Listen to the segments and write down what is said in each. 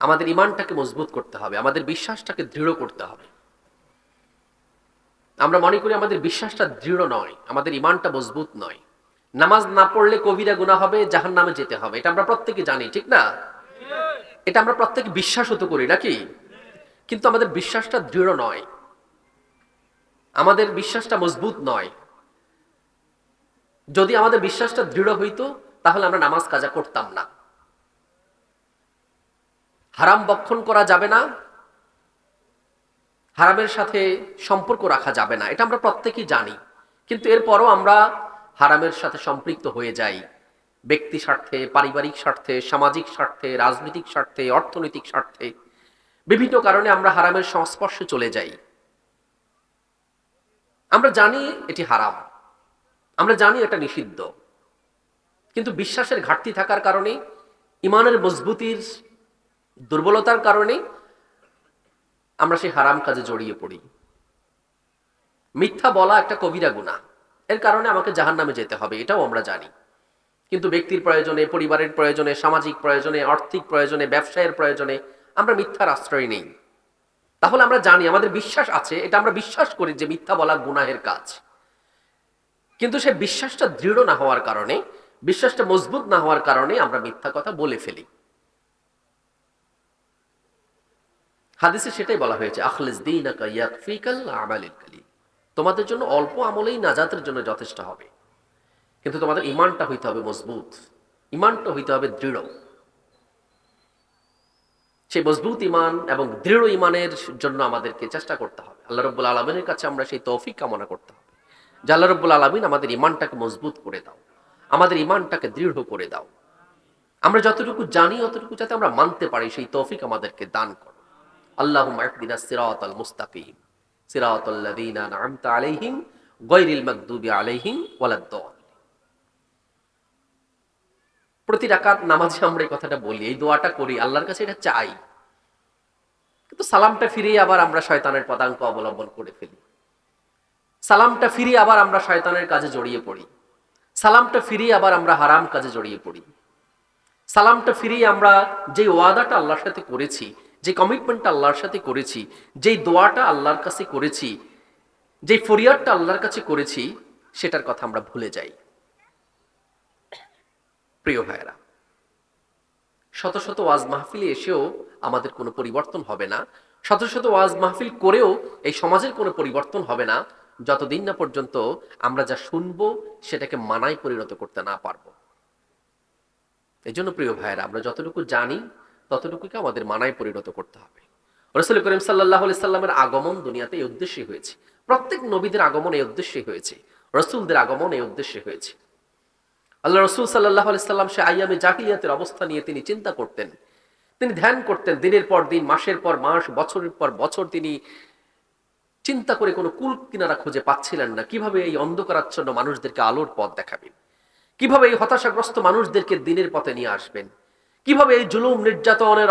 আমাদের ইমানটাকে মজবুত করতে হবে, আমাদের বিশ্বাসটাকে দৃঢ় করতে হবে। আমরা মনে করি আমাদের বিশ্বাসটা দৃঢ় নয়, আমাদের ইমানটা মজবুত নয়। নামাজ না পড়লে কবিরা গুনাহ হবে, জাহান্নামে যেতে হবে, এটা আমরা প্রত্যেকে জানি, ঠিক না? এটা আমরা প্রত্যেকে বিশ্বাসও তো করি নাকি? কিন্তু আমাদের বিশ্বাসটা দৃঢ় নয়, আমাদের বিশ্বাসটা মজবুত নয়। যদি আমাদের বিশ্বাসটা দৃঢ় হইতো তাহলে আমরা নামাজ কাজা করতাম না। হারাম বক্ষণ করা যাবে না, হারামের সাথে সম্পর্ক রাখা যাবে না, এটা আমরা প্রত্যেকেই জানি। কিন্তু এরপরও আমরা হারামের সাথে সম্পৃক্ত হয়ে যাই, ব্যক্তি স্বার্থে, পারিবারিক স্বার্থে, সামাজিক স্বার্থে, রাজনৈতিক স্বার্থে, অর্থনৈতিক স্বার্থে। বিভিন্ন কারণে আমরা হারামের সংস্পর্শে চলে যাই। আমরা জানি এটি হারাম, আমরা জানি এটা নিষিদ্ধ, কিন্তু বিশ্বাসের ঘাটতি থাকার কারণে, ইমানের মজবুতির দুর্বলতার কারণে আমরা সেই হারাম কাজে জড়িয়ে পড়ি। মিথ্যা বলা একটা কবিরা গুনাহ, এর কারণে আমাকে জাহান্নামে যেতে হবে, এটাও আমরা জানি। কিন্তু ব্যক্তির প্রয়োজনে, পরিবারের প্রয়োজনে, সামাজিক প্রয়োজনে, আর্থিক প্রয়োজনে, ব্যবসায়ের প্রয়োজনে আমরা মিথ্যার আশ্রয় নেই। তাহলে আমরা জানি, আমাদের বিশ্বাস আছে, এটা আমরা বিশ্বাস করি যে মিথ্যা বলা গুনাহের কাজ। কিন্তু সে বিশ্বাসটা দৃঢ় না হওয়ার কারণে, বিশ্বাসটা মজবুত না হওয়ার কারণে আমরা মিথ্যা কথা বলে ফেলি। হাদিসে সেটাই বলা হয়েছে, আখলিস দীনাকা ইয়াকফিকাল আমালিল কালিল। তোমাদের জন্য অল্প আমলেই নাজাতের জন্য যথেষ্ট হবে, কিন্তু তোমাদের ইমানটা হইতে হবে মজবুত, ইমানটা হইতে হবে দৃঢ়। সেই মজবুত ইমান এবং দৃঢ় ইমানের জন্য আমাদেরকে চেষ্টা করতে হবে। আল্লাহ রাব্বুল আলামিনের কাছে আমরা সেই তৌফিক কামনা করতে হবে যে আল্লাহ রাব্বুল আলামিন আমাদের ইমানটাকে মজবুত করে দাও, আমাদের ইমানটাকে দৃঢ় করে দাও। আমরা যতটুকু জানি অতটুকু যাতে আমরা মানতে পারি, সেই তৌফিক আমাদেরকে দান করো। আল্লাহুম্মা ইহদিনাস সিরাতাল মুস্তাকিম, সিরাতাল লাযীনা আন'আমতা আলাইহিম গায়রিল মাগদুবি আলাইহিম ওয়ালাদ-দাল্লিন। প্রতি রাকাত নামাজে আমরা এই কথাটা বলি, এই দোয়াটা করি, আল্লাহর কাছে এটা চাই। কিন্তু সালামটা ফিরিয়ে আবার আমরা শয়তানের পদাঙ্ক অবলম্বন করে ফেলি, সালামটা ফিরিয়ে আবার আমরা শয়তানের কাজে জড়িয়ে পড়ি, সালামটা ফিরিয়ে আবার আমরা হারাম কাজে জড়িয়ে পড়ি, সালামটা ফিরিয়ে আমরা যে ওয়াদাটা আল্লাহর সাথে করেছি, যে কমিটমেন্টটা আল্লাহর সাথে করেছি, যেই দোয়াটা আল্লাহর কাছে করেছি, যেই ফরিয়াদটা আল্লাহর কাছে করেছি, সেটার কথা আমরা ভুলে যাই। প্রিয় ভাইয়েরা, শত শত ওয়াজ মাহফিলে এসেও আমাদের কোনো পরিবর্তন হবে না, শত শত ওয়াজ মাহফিল করেও এই সমাজের কোনো পরিবর্তন হবে না, যতদিন না পর্যন্ত আমরা যা শুনবো সেটাকে মানায় পরিণত করতে না পারবো। এই জন্য প্রিয় ভাইয়েরা, আমরা যতটুকু জানি ততটুকুকে আমাদের মানায় পরিণত করতে হবে। রাসূল করিম সাল্লাল্লাহু আলাইহি সাল্লামের আগমন দুনিয়াতে এই উদ্দেশ্যে হয়েছে, প্রত্যেক নবীদের আগমন এই উদ্দেশ্যে হয়েছে, রাসূলদের আগমন এই উদ্দেশ্যে হয়েছে। আল্লাহ রাসূল সাল্লাল্লাহু আলাইহি সাল্লাম সে আইয়ামে জাহিলিয়াতের অবস্থা নিয়ে তিনি চিন্তা করতেন, তিনি ধ্যান করতেন, দিনের পর দিন, মাসের পর মাস, বছরের পর বছর তিনি চিন্তা করে কোনো কুল কিনারা খুঁজে পাচ্ছিলেন না। কিভাবে এই অন্ধকারাচ্ছন্ন মানুষদেরকে আলোর পথ দেখাবেন, কিভাবে এই হতাশাগ্রস্ত মানুষদেরকে দিনের পথে নিয়ে আসবেন, কিভাবে এই জুলুম নির্যাতনের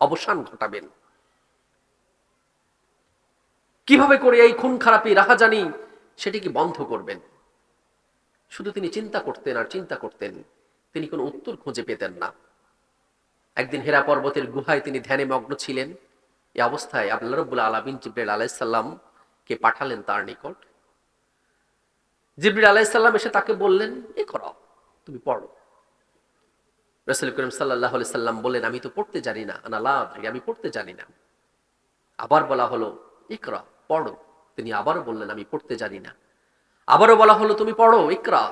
অবসান ঘটাবেন, কিভাবে করে এই খুন খারাপি রাহাজানি সেটিকে বন্ধ করবেন। শুধু তিনি চিন্তা করতেন আর চিন্তা করতেন, তিনি কোনো উত্তর খুঁজে পেতেন না। একদিন হেরা পর্বতের গুহায় তিনি ধ্যানে মগ্ন ছিলেন। এই অবস্থায় আল্লাহ রাব্বুল আলামিন জিবরাইল আলাইহিস সালাম কে পাঠালেন তার নিকট। জিবরাইল আলাইহিস সালাম এসে তাকে বললেন, ইকরা, তুমি পড়ো। রাসূল করিম সাল্লাল্লাহু আলাইহি সাল্লাম বললেন, আমি তো পড়তে জানি না, আনা লা আদরি, আমি পড়তে জানি না। আবার বলা হলো, ইকরা, পড়ো। তিনি আবারও বললেন, আমি পড়তে জানি না। আবারও বলা হলো, তুমি পড়ো, ইকরা।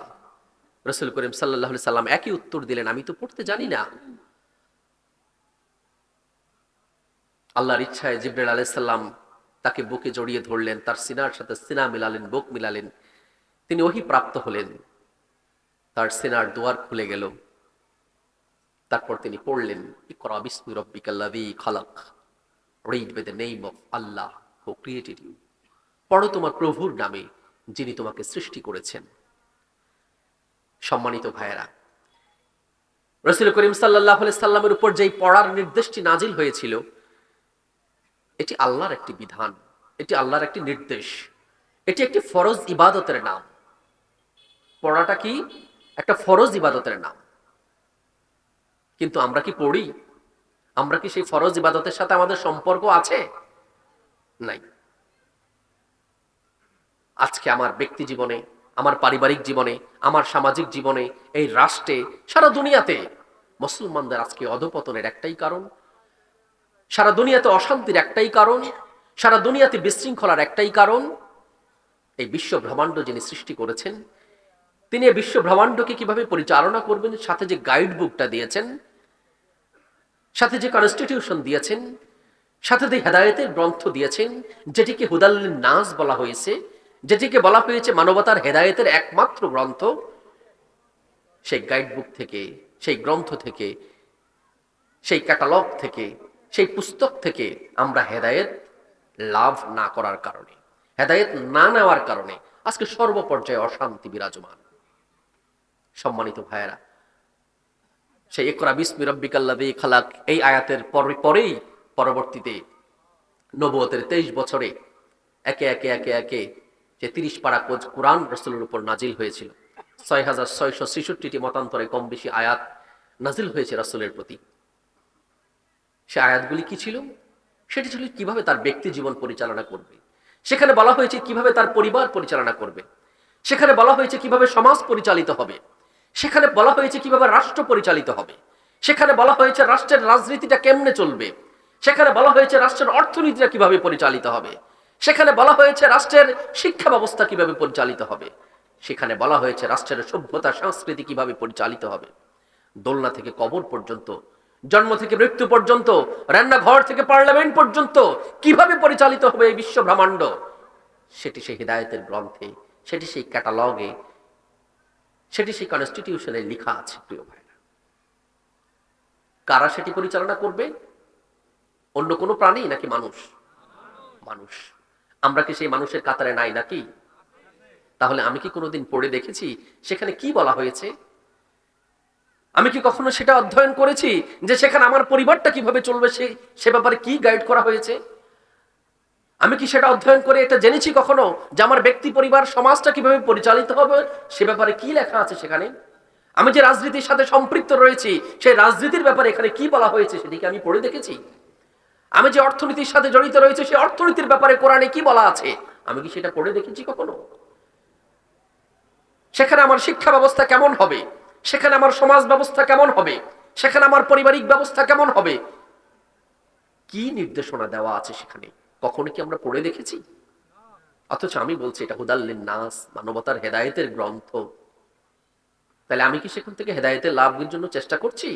রাসূল করিম সাল্লাল্লাহু আলাইহি সাল্লাম একই উত্তর দিলেন, আমি তো পড়তে জানি না। আল্লাহর ইচ্ছায় জিবরাইল আলাইহিস সালাম তাকে বুকে জড়িয়ে ধরলেন, তার সিনার সাথে সিনা মিলালেন, বুক মিলালেন। তিনি ওহী প্রাপ্ত হলেন, তার সিনার দুয়ার খুলে গেল। তারপর তিনি পড়লেন, ইকরা বিসমি রাব্বিকাল্লাযী খালাক, read by the name of Allah who created you. পড়ো তোমার প্রভুর নামে, যিনি তোমাকে সৃষ্টি করেছেন। সম্মানিত ভাইয়েরা, রাসূল করিম সাল্লাল্লাহু আলাইহি সাল্লামের উপর যেই পড়ার নির্দেশটি নাজিল হয়েছিল, এটি আল্লাহর একটি বিধান, এটি আল্লাহর একটি নির্দেশ, এটি একটি ফরজ ইবাদতের নাম। পড়াটা কি? একটা ফরজ ইবাদতের নাম। কিন্তু আমরা কি পড়ি? আমরা কি সেই ফরজ ইবাদতের সাথে আমাদের সম্পর্ক আছে? নাই। আজকে আমার ব্যক্তি জীবনে, আমার পারিবারিক জীবনে, আমার সামাজিক জীবনে, এই রাষ্ট্রে, সারা দুনিয়াতে মুসলমানদের আজকে অধঃপতনের একটাই কারণ, সারা দুনিয়াতে অশান্তির একটাই কারণ, সারা দুনিয়াতে বিশৃঙ্খলার একটাই কারণ, এই বিশ্ব ব্রহ্মাণ্ড যিনি সৃষ্টি করেছেন তিনি এই বিশ্ব ব্রহ্মাণ্ডকে কিভাবে পরিচালনা করবেন, সাথে যে গাইড বুকটা দিয়েছেন, সাথে যে কনস্টিটিউশন দিয়েছেন, সাথে যে হেদায়েতের গ্রন্থ দিয়েছেন, যেটিকে হুদাল্লিন নাস বলা হয়েছে, যেটিকে বলা হয়েছে মানবতার হেদায়েতের একমাত্র গ্রন্থ, সেই গাইড বুক থেকে, সেই গ্রন্থ থেকে, সেই ক্যাটালগ থেকে, সেই পুস্তক থেকে আমরা হেদায়েত লাভ না করার কারণে, হেদায়েত না নেওয়ার কারণে আজকে সর্বপর্যায়ে অশান্তি বিরাজমান। সম্মানিত ভাইয়েরা, সেই ইকরা বিসমি রাব্বিকাল্লাযী খালাক এই আয়াতের পরেই পরবর্তীতে নবুয়তের 23 বছরে একে একে একে একে যে 30 পারা কোরআন রাসূলের উপর নাজিল হয়েছিল, 6666টি মতান্তরে কম বেশি আয়াত নাজিল হয়েছে রাসূলের প্রতি। সে আয়াতগুলি কি ছিল? সেটি ছিল কিভাবে তার ব্যক্তি জীবন পরিচালনা করবে। সেখানে বলা হয়েছে কিভাবে তার পরিবার পরিচালনা করবে, সেখানে বলা হয়েছে কিভাবে সমাজ পরিচালিত হবে, সেখানে বলা হয়েছে কিভাবে রাষ্ট্র পরিচালিত হবে, সেখানে বলা হয়েছে রাষ্ট্রের রাজনীতিটা কেমনে চলবে, সেখানে বলা হয়েছে রাষ্ট্রের অর্থনীতিটা কিভাবে পরিচালিত হবে, সেখানে বলা হয়েছে রাষ্ট্রের শিক্ষা ব্যবস্থা কিভাবে পরিচালিত হবে, সেখানে বলা হয়েছে রাষ্ট্রের সভ্যতা সংস্কৃতি কিভাবে পরিচালিত হবে। দোলনা থেকে কবর পর্যন্ত, জন্ম থেকে মৃত্যু পর্যন্ত, রান্নাঘর থেকে পার্লামেন্ট পর্যন্ত কিভাবে পরিচালিত হবে এই বিশ্ব ব্রহ্মাণ্ড, সেটি সেই হিদায়াতের গ্রন্থে, সেটি সেই ক্যাটালগে, সেটি সেই কনস্টিটিউশনে লেখা আছে। প্রিয় ভাইরা, কারা সেটি পরিচালনা করবে? অন্য কোনো প্রাণী নাকি মানুষ? মানুষ। আমরা কি সেই মানুষের কাতারে নাই নাকি? তাহলে আমি কি কোনোদিন পড়ে দেখেছি সেখানে কি বলা হয়েছে? আমি কি কখনো সেটা অধ্যয়ন করেছি যে সেখানে আমার পরিবারটা কিভাবে চলবে, সে ব্যাপারে কি গাইড করা হয়েছে? আমি কি সেটা অধ্যয়ন করে এটা জেনেছি কখনো যে আমার ব্যক্তি, পরিবার, সমাজটা কিভাবে পরিচালিত হবে, সে ব্যাপারে কি লেখা আছে সেখানে? আমি যে রাজনীতির সাথে সম্পৃক্ত রয়েছি সেই রাজনীতির ব্যাপারে এখানে কি বলা হয়েছে সেটিকে আমি পড়ে দেখেছি? আমি যে অর্থনীতির সাথে জড়িত রয়েছে সেই অর্থনীতির ব্যাপারে কোরআনে কি বলা আছে আমি কি সেটা পড়ে দেখেছি কখনো? সেখানে আমার শিক্ষা ব্যবস্থা কেমন হবে, সেখানে আমার সমাজ ব্যবস্থা কেমন হবে, সেখানে আমার পারিবারিক ব্যবস্থা কেমন হবে, কি নির্দেশনা দেওয়া আছে সেখানে কখনো কি আমরা পড়ে দেখেছি? অথচ আমি বলছি এটা হুদাল্লিন নাস, মানবতার হেদায়েতের গ্রন্থ। তাহলে আমি কি সেখান থেকে হেদায়েতের লাভের জন্য চেষ্টা করছি?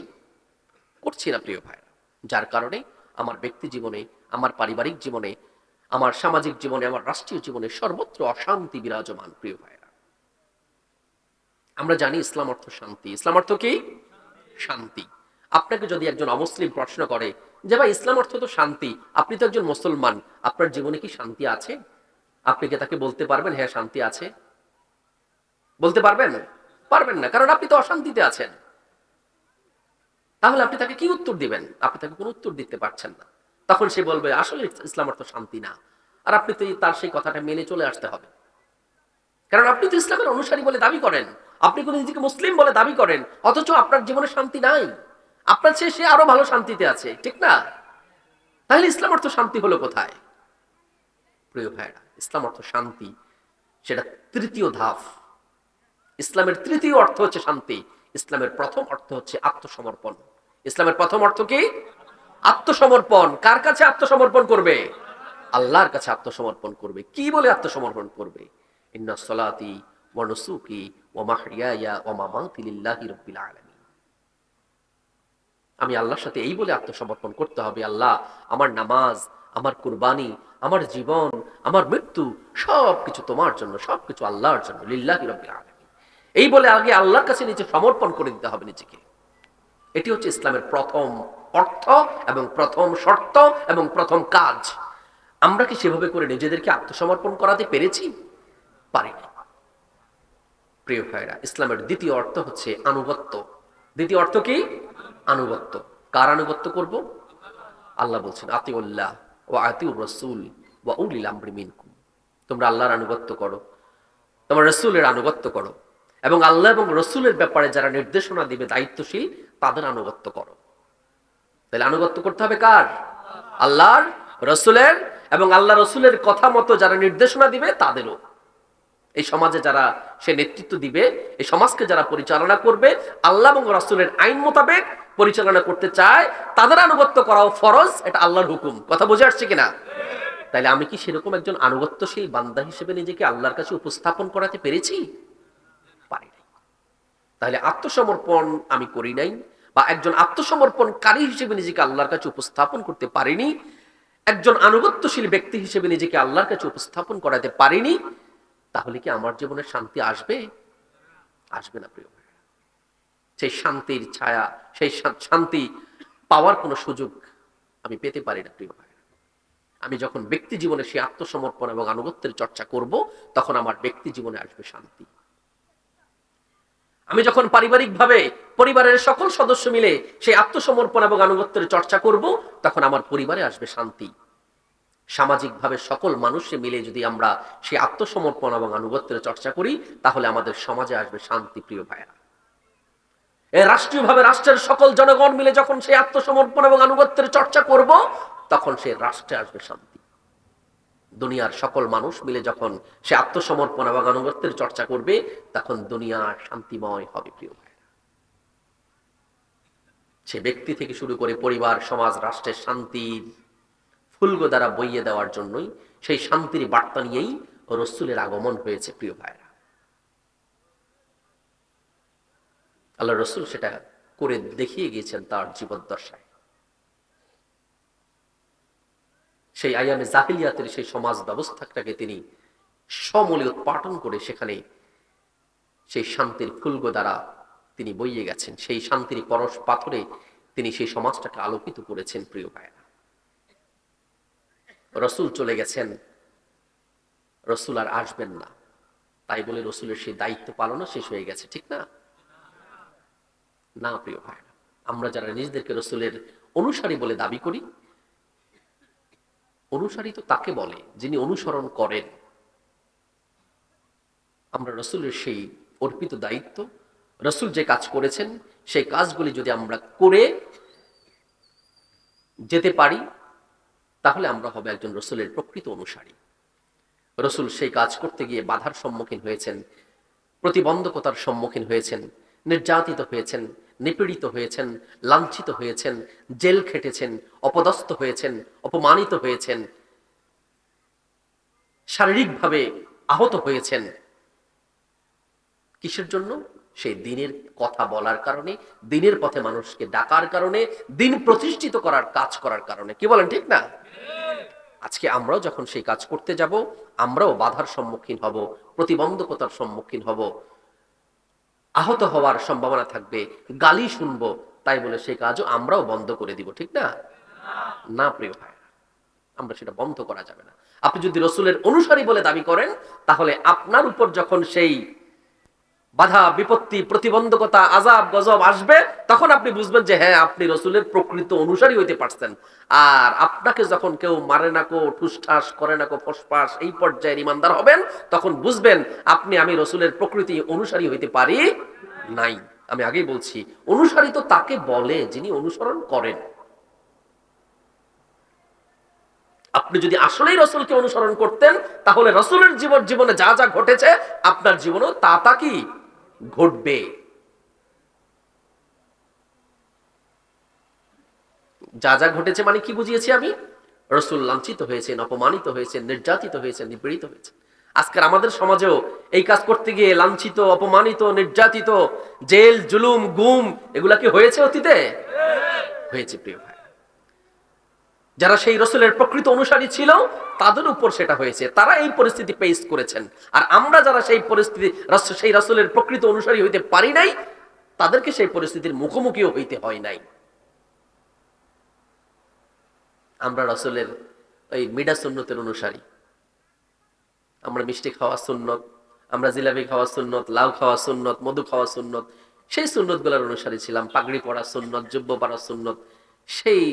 করছি না প্রিয় ভাইরা। যার কারণে আমার ব্যক্তি জীবনে, আমার পারিবারিক জীবনে, আমার সামাজিক জীবনে, আমার রাষ্ট্রীয় জীবনে সর্বত্র অশান্তি বিরাজমান। প্রিয় ভাইরা, আমরা জানি ইসলাম অর্থ শান্তি। ইসলাম অর্থ কি? শান্তি। আপনাকে যদি একজন অমুসলিম প্রশ্ন করে যে ভাই ইসলাম অর্থ তো শান্তি, আপনি তো একজন মুসলমান, আপনার জীবনে কি শান্তি আছে? আপনি কি তাকে বলতে পারবেন হ্যাঁ শান্তি আছে? বলতে পারবেন? পারবেন না, কারণ আপনি তো অশান্তিতে আছেন। তাহলে আপনি তাকে কি উত্তর দিবেন? আপনি তাকে কোনো উত্তর দিতে পারছেন না। তখন সে বলবে আসলে ইসলাম অর্থ শান্তি না। আর আপনি তো তার সেই কথাটা মেনে চলে আসতে হবে, কারণ আপনি তো ইসলামের অনুসারী বলে দাবি করেন, আপনি কোনো নিজেকে মুসলিম বলে দাবি করেন, অথচ আপনার জীবনে শান্তি নাই। আপনার চেয়ে সে আরো ভালো শান্তিতে আছে, ঠিক না? তাহলে ইসলাম অর্থ শান্তি হলো কোথায়? প্রিয় ভাইরা, ইসলাম অর্থ শান্তি, সেটা তৃতীয় ধাপ। ইসলামের তৃতীয় অর্থ হচ্ছে শান্তি। ইসলামের প্রথম অর্থ হচ্ছে আত্মসমর্পণ। ইসলামের প্রথম অর্থ কি? আত্মসমর্পণ। কার কাছে আত্মসমর্পণ করবে? আল্লাহর কাছে আত্মসমর্পণ করবে। কি বলে আত্মসমর্পণ করবে? ইন্না সলাতি ওয়া নুসুকি ওয়া মাহইয়ায়া ওয়া মামাতি লিল্লাহি রাব্বিল আলামিন। আমি আল্লাহর সাথে এই বলে আত্মসমর্পণ করতে হবে, আল্লাহ, আমার নামাজ, আমার কুরবানি, আমার জীবন, আমার মৃত্যু সবকিছু তোমার জন্য, সবকিছু আল্লাহর জন্য, লিল্লাহি রাব্বিল আলামিন। এই বলে আগে আল্লাহর কাছে নিজে সমর্পণ করে দিতে হবে নিজেকে। এটি হচ্ছে ইসলামের প্রথম অর্থ এবং প্রথম শর্ত এবং প্রথম কাজ। আমরা কি সেভাবে করে নিজেদেরকে আত্মসমর্পণ করাতে পেরেছি? পারিনি। প্রিয় ভাইরা, ইসলামের দ্বিতীয় অর্থ হচ্ছে আনুগত্য। দ্বিতীয় অর্থ কি? আনুগত্য। কার আনুগত্য করব? আল্লাহ বলছেন আতিউল্লাহ ওয়া আতিউর রাসূল ওয়া উলিল আমরি মিনকুম। তোমরা আল্লাহর আনুগত্য করো, তোমরা রাসূলের আনুগত্য করো, এবং আল্লাহ এবং রাসূলের ব্যাপারে যারা নির্দেশনা দিবে দায়িত্বশীল তাদের আনুগত্য করো। তাহলে আনুগত্য করতে হবে কার? আল্লাহর, রসুলের, এবং আল্লাহ রসুলের কথা মতো যারা নির্দেশনা দিবে তাদেরও। এই সমাজে যারা সে নেতৃত্ব দিবে, এই সমাজকে যারা পরিচালনা করবে, আল্লাহ এবং রাসূলের আইন মোতাবেক পরিচালনা করতে চায়, তাদের আনুগত্য করাও ফরজ। এটা আল্লাহর হুকুম। কথা বুঝে আসছে কিনা? তাইলে আমি কি সেরকম একজন আনুগত্যশীল বান্দা হিসেবে নিজেকে আল্লাহর কাছে উপস্থাপন করাতে পেরেছি? পারি নাই। তাহলে আত্মসমর্পণ আমি করি নাই, বা একজন আত্মসমর্পণকারী হিসেবে নিজেকে আল্লাহর কাছে উপস্থাপন করতে পারিনি, একজন আনুগত্যশীল ব্যক্তি হিসেবে নিজেকে আল্লাহর কাছে উপস্থাপন করাতে পারিনি, তাহলে কি আমার জীবনে শান্তি আসবে? আসবে না প্রিয় ভাই। সেই শান্তির ছায়া, সেই শান্তি পাওয়ার কোনো সুযোগ আমি পেতে পারি না প্রিয় ভাই। আমি যখন ব্যক্তি জীবনে সেই আত্মসমর্পণ এবং আনুগত্যের চর্চা করব, তখন আমার ব্যক্তি জীবনে আসবে শান্তি। আমি যখন পারিবারিকভাবে পরিবারের সকল সদস্য মিলে সেই আত্মসমর্পণ এবং আনুগত্যের চর্চা করব, তখন আমার পরিবারে আসবে শান্তি। সামাজিকভাবে সকল মানুষে মিলে যদি আমরা সেই আত্মসমর্পণ এবং আনুগত্যের চর্চা করি, তাহলে আমাদের সমাজে আসবে শান্তি প্রিয় ভাইরা। রাষ্ট্রীয়ভাবে রাষ্ট্রের সকল জনগণ মিলে যখন সেই আত্মসমর্পণ এবং আনুগত্যের চর্চা করব, তখন সেই রাষ্ট্রে আসবে শান্তি। দুনিয়ার সকল মানুষ মিলে যখন সে আত্মসমর্পণ এবং আনুগত্যের চর্চা করবে, তখন দুনিয়া শান্তিময় হবে প্রিয় ভাইরা। সে ব্যক্তি থেকে শুরু করে পরিবার, সমাজ, রাষ্ট্রের শান্তির ফুলগো দ্বারা বইয়ে দেওয়ার জন্যই, সেই শান্তির বার্তা নিয়েই রসূলের আগমন হয়েছে প্রিয় ভাইরা। আল্লাহ রসূল সেটা করে দেখিয়ে গিয়েছেন তার জীবদ্দশায়। সেই আয়ামে জাহিলিয়াতের সেই সমাজ ব্যবস্থাটাকে তিনি সমূলে উৎপাটন করে সেখানে সেই শান্তির ফুলগো দ্বারা তিনি বইয়ে গেছেন। সেই শান্তির পরশ পাথরে তিনি সেই সমাজটাকে আলোকিত করেছেন প্রিয় ভাইরা। রসূল চলে গেছেন, রসূল আর আসবেন না, তাই বলে রসূলের সেই দায়িত্ব পালনও শেষ হয়ে গেছে, ঠিক না? না প্রিয় ভাইরা, আমরা যারা নিজেদেরকে রসূলের অনুসারী বলে দাবি করি, অনুসারী তো তাকে বলে যিনি অনুসরণ করেন। আমরা রসূলের সেই অর্পিত দায়িত্ব, রসূল যে কাজ করেছেন সেই কাজগুলি যদি আমরা করে যেতে পারি, তাহলে আমরা হবে একজন রসূলের প্রকৃত অনুসারী। রসূল সেই কাজ করতে গিয়ে বাধার সম্মুখীন হয়েছেন, প্রতিবন্ধকতার সম্মুখীন হয়েছেন, নির্যাতিত হয়েছেন, নিপীড়িত হয়েছেন, লাঞ্ছিত হয়েছেন, জেল খেটেছেন, অপদস্থ হয়েছেন, অপমানিত হয়েছেন, শারীরিকভাবে আহত হয়েছেন। কিসের জন্য? সেই দিনের কথা বলার কারণে, দিনের পথে মানুষকে ডাকার কারণে, দিন প্রতিষ্ঠিত করার কাজ করার কারণে। কি বলেন, ঠিক না? আজকে আমরাও যখন সেই কাজ করতে যাব, আমরাও বাধার সম্মুখীন হব, প্রতিবন্ধকতার সম্মুখীন হব, আহত হওয়ার সম্ভাবনা থাকবে, গালি শুনবো। তাই বলে সেই কাজও আমরাও বন্ধ করে দিব, ঠিক না? না প্রিয় ভাই, আমরা সেটা বন্ধ করা যাবে না। আপনি যদি রসূলের অনুসারী বলে দাবি করেন, তাহলে আপনার উপর যখন সেই বাধা, বিপত্তি, প্রতিবন্ধকতা, আযাব গজব আসবে, তখন আপনি বুঝবেন যে হ্যাঁ, আপনি রসূলের প্রকৃত অনুসারী হইতে পারছেন। আর আপনাকে যখন কেউ মারে না কো, ঠুসঠাস করে না কো, ফসফাস, এই পর্যায়ের ইমানদার হবেন, তখন বুঝবেন আমি রসূলের প্রকৃতি অনুসারী হইতে পারি নাই। আমি আগেই বলছি, অনুসারী তো তাকে বলে যিনি অনুসরণ করেন। আপনি যদি আসলেই রসূলকে অনুসরণ করতেন, তাহলে রসূলের জীবনে যা যা ঘটেছে, আপনার জীবনেও তা কি ঘটবে। যা যা ঘটেছে মানে কি বুঝিয়েছি আমি? রসূল লাঞ্ছিত হয়েছেন, অপমানিত হয়েছেন, নির্যাতিত হয়েছেন, নিপীড়িত হয়েছেন। আজকের আমাদের সমাজেও এই কাজ করতে গিয়ে লাঞ্ছিত, অপমানিত, নির্যাতিত, জেল, জুলুম, গুম, এগুলা কি হয়েছে অতীতে? হয়েছে প্রিয় ভাই। যারা সেই রসূলের প্রকৃত অনুসারী ছিল, তাদের উপর সেটা হয়েছে, তারা এই পরিস্থিতি ফেস করেছেন। আর আমরা যারা সেই রসূলের প্রকৃত অনুসারী হইতে পারি নাই, তাদেরকে সেই পরিস্থিতির মুখোমুখিও হইতে হয় নাই। আমরা রসূলের ওই মিডা সুন্নতের অনুসারী। আমরা মিষ্টি খাওয়া সুন্নত, আমরা জিলাপি খাওয়া সুন্নত, লাউ খাওয়া সুন্নত, মধু খাওয়া সুন্নত, সেই সুন্নত গুলার অনুসারী ছিলাম। পাগড়ি পরা সুন্নত, জুব্ব পরা সুন্নত, সেই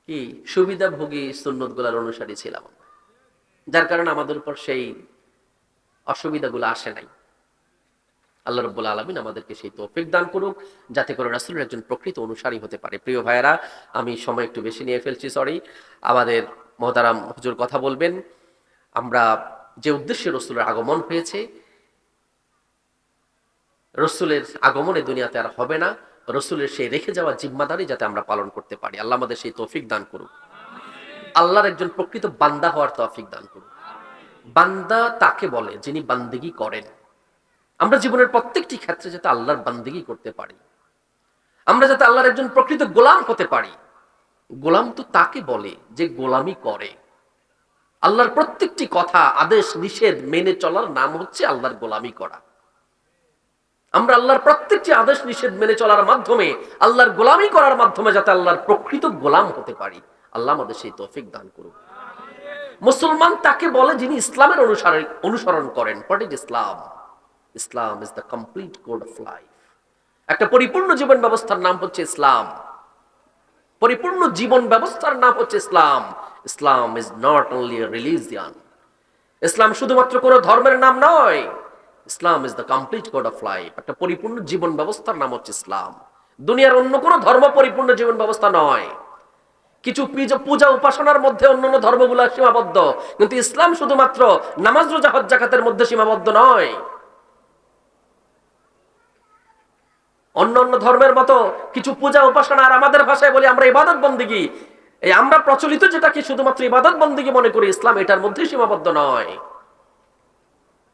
কি সুবিধাভোগী সুন্নত গুলার অনুসারী ছিলাম, যার কারণে আমাদের উপর সেই অসুবিধাগুলো আসে নাই। আল্লাহ রাব্বুল আলামিন আমাদেরকে সেই তৌফিক দান করুক, যাতে করে রাসূলের একজন প্রকৃত অনুসারী হতে পারে। প্রিয় ভাইয়েরা, আমি সময় একটু বেশি নিয়ে ফেলছি, সরি। আমাদের মহতারাম হুজুর কথা বলবেন। আমরা যে উদ্দেশ্যে রসুলের আগমন হয়েছে, রসুলের আগমনে দুনিয়াতে আর হবে না, রসুলের সেই রেখে যাওয়া জিম্মাদারি যাতে আমরা পালন করতে পারি। আল্লাহ আমাদের সেই তৌফিক দান করুক। আল্লাহর একজন প্রকৃত বান্দা হওয়ার তৌফিক দান করুক। বান্দা তাকে বলে যিনি বান্দেগী করেন। আমরা জীবনের প্রত্যেকটি ক্ষেত্রে যাতে আল্লাহর বান্দেগী করতে পারি, আমরা যাতে আল্লাহর একজন প্রকৃত গোলাম হতে পারি। গোলাম তো তাকে বলে যে গোলামি করে। আল্লাহর প্রত্যেকটি কথা, আদেশ, নিষেধ মেনে চলার নাম হচ্ছে আল্লাহর গোলামি করা। আমরা আল্লাহর প্রত্যেকটি আদেশ নিষেধ মেনে চলার মাধ্যমে, আল্লাহর গোলামি করার মাধ্যমে যাতে আল্লাহর প্রকৃত গোলাম হতে পারি। আল্লাহ আমাদের সেই তৌফিক দান করুন। মুসলমান তাকে বলে যিনি ইসলামের অনুসরণ করেন। What is Islam? Islam is the complete code of life. একটা পরিপূর্ণ জীবন ব্যবস্থার নাম হচ্ছে ইসলাম। পরিপূর্ণ জীবন ব্যবস্থার নাম হচ্ছে ইসলাম। Islam is not only a religion. ইসলাম শুধুমাত্র কোনো ধর্মের নাম নয়। Islam is the complete code of life. একটা পরিপূর্ণ জীবন ব্যবস্থার নাম হচ্ছে ইসলাম। দুনিয়ার অন্য কোনো ধর্ম পরিপূর্ণ জীবন ব্যবস্থা নয়। কিছু পূজা উপাসনার মধ্যে অন্যান্য ধর্মগুলো সীমাবদ্ধ, কিন্তু ইসলাম শুধুমাত্র নামাজ, রোজা, হজ, যাকাতের মধ্যে সীমাবদ্ধ নয়। অন্যান্য ধর্মের মতো কিছু পূজা উপাসনা, আর আমাদের ভাষায় বলি আমরা ইবাদত বন্দেগী, এই আমরা প্রচলিত যেটাকে শুধুমাত্র ইবাদত বন্দেগী মনে করি, ইসলাম এটার মধ্যে সীমাবদ্ধ নয়।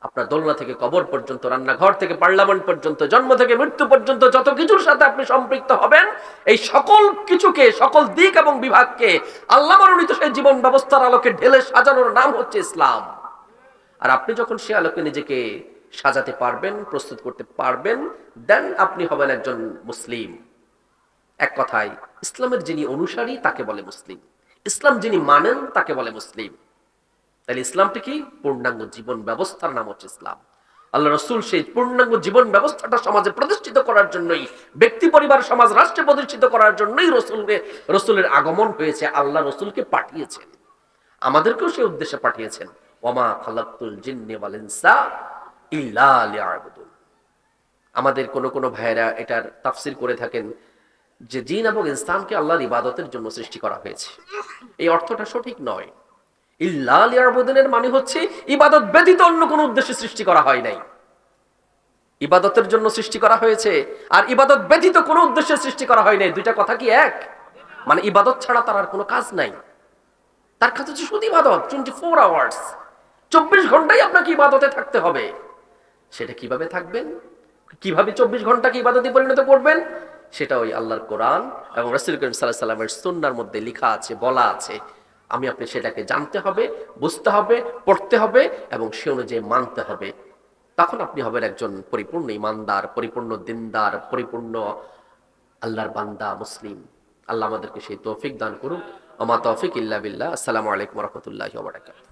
আপনার দোলনা থেকে কবর পর্যন্ত, রান্নাঘর থেকে পার্লামেন্ট পর্যন্ত, জন্ম থেকে মৃত্যু পর্যন্ত যত কিছুর সাথে আপনি সম্পৃক্ত হবেন, এই সকল কিছুকে, সকল দিক এবং বিভাগকে আল্লাহ মনোনীত সেই জীবন ব্যবস্থার আলোকে ঢেলে সাজানোর নাম হচ্ছে ইসলাম। আর আপনি যখন সে আলোকে নিজেকে সাজাতে পারবেন, প্রস্তুত করতে পারবেন, দেন আপনি হবেন একজন মুসলিম। এক কথায়, ইসলামের যিনি অনুসারী তাকে বলে মুসলিম। ইসলাম যিনি মানেন তাকে বলে মুসলিম। তাহলে ইসলামটি কি? পূর্ণাঙ্গ জীবন ব্যবস্থার নাম হচ্ছে ইসলাম। আল্লাহ রসুল সেই পূর্ণাঙ্গ জীবন ব্যবস্থাটা সমাজে প্রতিষ্ঠিত করার জন্যই, ব্যক্তি, পরিবার, সমাজ, রাষ্ট্রে প্রতিষ্ঠিত করার জন্যই রসুলের আগমন হয়েছে। আল্লাহ রসুলকে পাঠিয়েছেন, আমাদেরকেও সেই উদ্দেশ্যে পাঠিয়েছেন। ওমা খালাকতুল জিন্নি ওয়াল ইনসা ইল্লা লিয়াবুদুন। আমাদের কোন ভাইয়েরা এটার তাফসীর করে থাকেন যে জিন এবং ইনসানকে আল্লাহর ইবাদতের জন্য সৃষ্টি করা হয়েছে। এই অর্থটা সঠিক নয়। ইল্লা লিয়াবুদুনের মানে হচ্ছে ইবাদত ব্যতীত অন্য কোনো উদ্দেশ্যে সৃষ্টি করা হয় নাই। ইবাদতের জন্য সৃষ্টি করা হয়েছে, আর ইবাদত ব্যতীত কোনো উদ্দেশ্যে সৃষ্টি করা হয় নাই। দুইটা কথা কি এক? মানে ইবাদত ছাড়া তার আর কোনো কাজ নাই। তার কাছে হচ্ছে শুধু ইবাদত, 24 আওয়ার্স, 24 ঘন্টাই আপনাকে ইবাদতে থাকতে হবে। সেটা কিভাবে থাকবেন, কিভাবে 24 ঘন্টাকে ইবাদতে পরিণত করবেন, সেটা ওই আল্লাহর কোরআন এবং রাসূল করিম সাল্লাল্লাহু আলাইহি ওয়াসাল্লামের সুন্নাহর মধ্যে লেখা আছে, বলা আছে। আপনি সেটাকে জানতে হবে, বুঝতে হবে, পড়তে হবে এবং সে অনুযায়ী মানতে হবে। তখন আপনি হবেন একজন পরিপূর্ণ ঈমানদার, পরিপূর্ণ দিনদার, পরিপূর্ণ আল্লাহর বান্দা, মুসলিম। আল্লাহ আমাদেরকে সেই তৌফিক দান করুন। আমা তৌফিক ইল্লা বিল্লাহ। আসসালামু আলাইকুম ওয়া রাহমাতুল্লাহি ওয়া বারাকাতুহু।